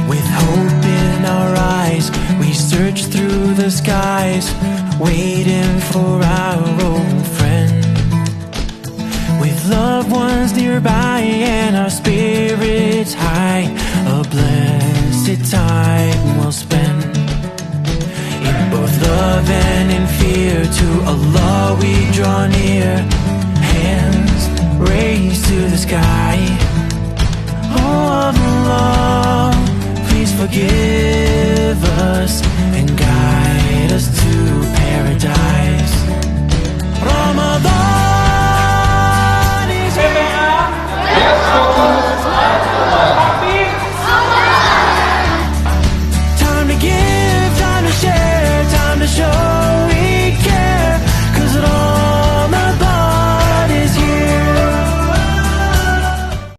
With hope in our eyes, we search through the skies, waiting for our old friend. With loved ones nearby and our spirits high, a blessed time we'll spend. In both love and in fear, to Allah we draw near, hands raised to the sky. Oh Allah, please forgive us and guide us to paradise. Ramadan